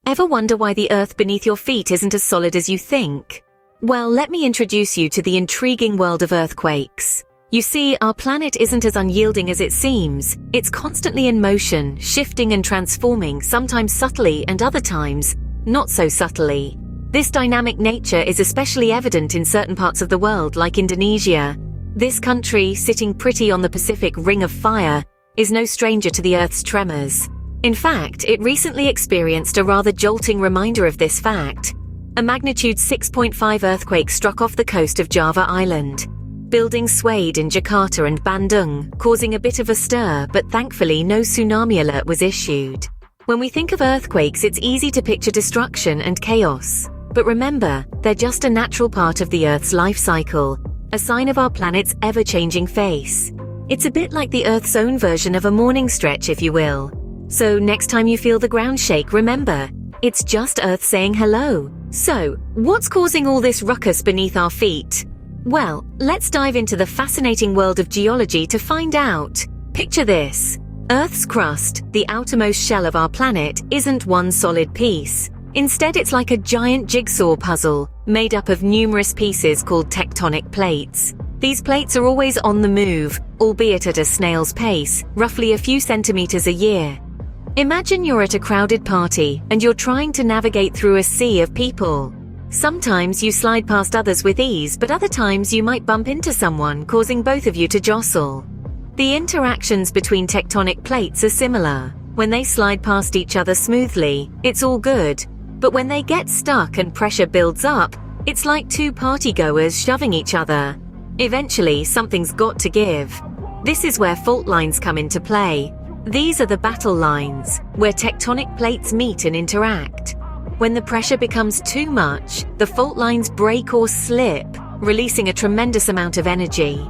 Ever wonder why the earth beneath your feet isn't as solid as you think? Well, let me introduce you to the intriguing world of earthquakes. You see, our planet isn't as unyielding as it seems. It's constantly in motion, shifting and transforming, sometimes subtly and other times not so subtly. This dynamic nature is especially evident in certain parts of the world, like Indonesia. This country, sitting pretty on the Pacific Ring of Fire, is no stranger to the Earth's tremors. In fact, it recently experienced a rather jolting reminder of this fact. A magnitude 6.5 earthquake struck off the coast of Java Island. Buildings swayed in Jakarta and Bandung, causing a bit of a stir, but thankfully no tsunami alert was issued. When we think of earthquakes, it's easy to picture destruction and chaos. But remember, they're just a natural part of the Earth's life cycle, a sign of our planet's ever-changing face. It's a bit like the Earth's own version of a morning stretch, if you will. So next time you feel the ground shake, remember, it's just Earth saying hello. So, what's causing all this ruckus beneath our feet? Well, let's dive into the fascinating world of geology to find out. Picture this. Earth's crust, the outermost shell of our planet, isn't one solid piece. Instead, it's like a giant jigsaw puzzle, made up of numerous pieces called tectonic plates. These plates are always on the move, albeit at a snail's pace, roughly a few centimeters a year. Imagine you're at a crowded party, and you're trying to navigate through a sea of people. Sometimes you slide past others with ease, but other times you might bump into someone, causing both of you to jostle. The interactions between tectonic plates are similar. When they slide past each other smoothly, it's all good. But when they get stuck and pressure builds up, it's like two partygoers shoving each other. Eventually, something's got to give. This is where fault lines come into play. These are the battle lines, where tectonic plates meet and interact. When the pressure becomes too much, the fault lines break or slip, releasing a tremendous amount of energy.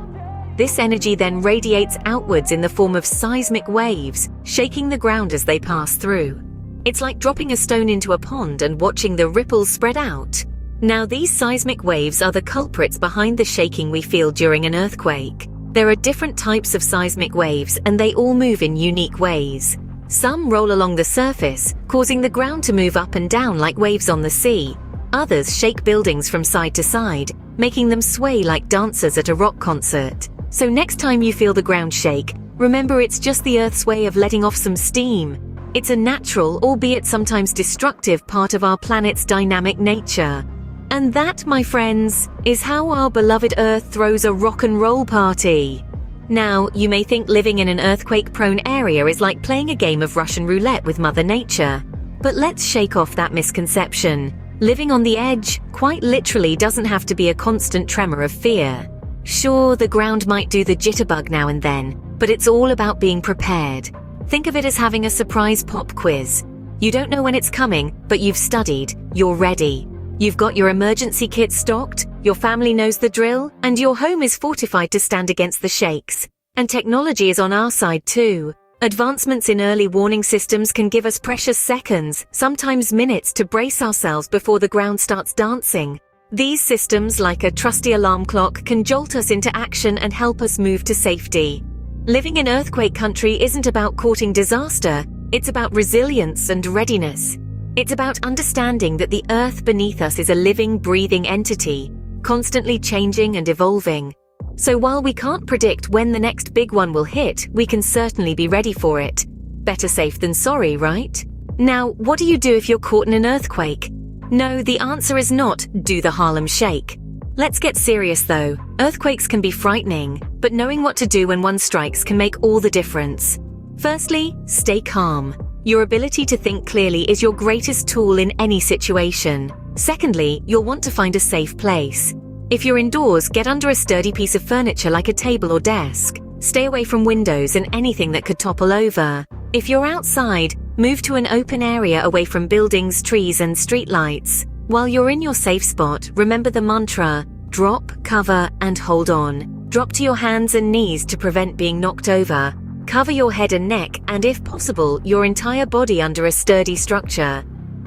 This energy then radiates outwards in the form of seismic waves, shaking the ground as they pass through. It's like dropping a stone into a pond and watching the ripples spread out. Now, these seismic waves are the culprits behind the shaking we feel during an earthquake. There are different types of seismic waves, and they all move in unique ways. Some roll along the surface, causing the ground to move up and down like waves on the sea. Others shake buildings from side to side, making them sway like dancers at a rock concert. So next time you feel the ground shake, remember it's just the Earth's way of letting off some steam. It's a natural, albeit sometimes destructive, part of our planet's dynamic nature. And that, my friends, is how our beloved Earth throws a rock and roll party. Now, you may think living in an earthquake-prone area is like playing a game of Russian roulette with Mother Nature. But let's shake off that misconception. Living on the edge, quite literally, doesn't have to be a constant tremor of fear. Sure, the ground might do the jitterbug now and then, but it's all about being prepared. Think of it as having a surprise pop quiz. You don't know when it's coming, but you've studied, you're ready. You've got your emergency kit stocked, your family knows the drill, and your home is fortified to stand against the shakes. And technology is on our side too. Advancements in early warning systems can give us precious seconds, sometimes minutes, to brace ourselves before the ground starts dancing. These systems, like a trusty alarm clock, can jolt us into action and help us move to safety. Living in earthquake country isn't about courting disaster, it's about resilience and readiness. It's about understanding that the Earth beneath us is a living, breathing entity, constantly changing and evolving. So while we can't predict when the next big one will hit, we can certainly be ready for it. Better safe than sorry, right? Now, what do you do if you're caught in an earthquake? No, the answer is not do the Harlem Shake. Let's get serious though. Earthquakes can be frightening, but knowing what to do when one strikes can make all the difference. Firstly, stay calm. Your ability to think clearly is your greatest tool in any situation. Secondly, you'll want to find a safe place. If you're indoors, get under a sturdy piece of furniture like a table or desk. Stay away from windows and anything that could topple over. If you're outside, move to an open area away from buildings, trees, and streetlights. While you're in your safe spot, remember the mantra: drop, cover, and hold on. Drop to your hands and knees to prevent being knocked over. Cover your head and neck, and if possible, your entire body under a sturdy structure.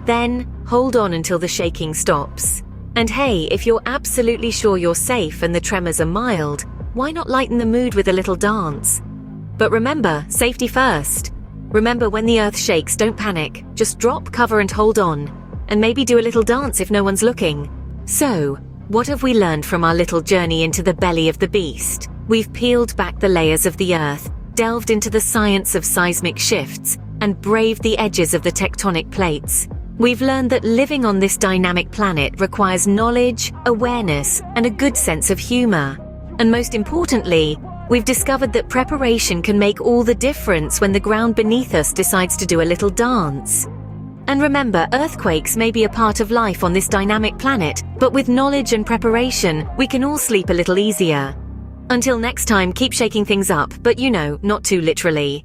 Then, hold on until the shaking stops. And hey, if you're absolutely sure you're safe and the tremors are mild, why not lighten the mood with a little dance? But remember, safety first. Remember, when the earth shakes, don't panic. Just drop, cover, and hold on. And maybe do a little dance if no one's looking. So, what have we learned from our little journey into the belly of the beast? We've peeled back the layers of the earth, delved into the science of seismic shifts, and braved the edges of the tectonic plates. We've learned that living on this dynamic planet requires knowledge, awareness, and a good sense of humor. And most importantly, we've discovered that preparation can make all the difference when the ground beneath us decides to do a little dance. And remember, earthquakes may be a part of life on this dynamic planet, but with knowledge and preparation, we can all sleep a little easier. Until next time, keep shaking things up, but not too literally.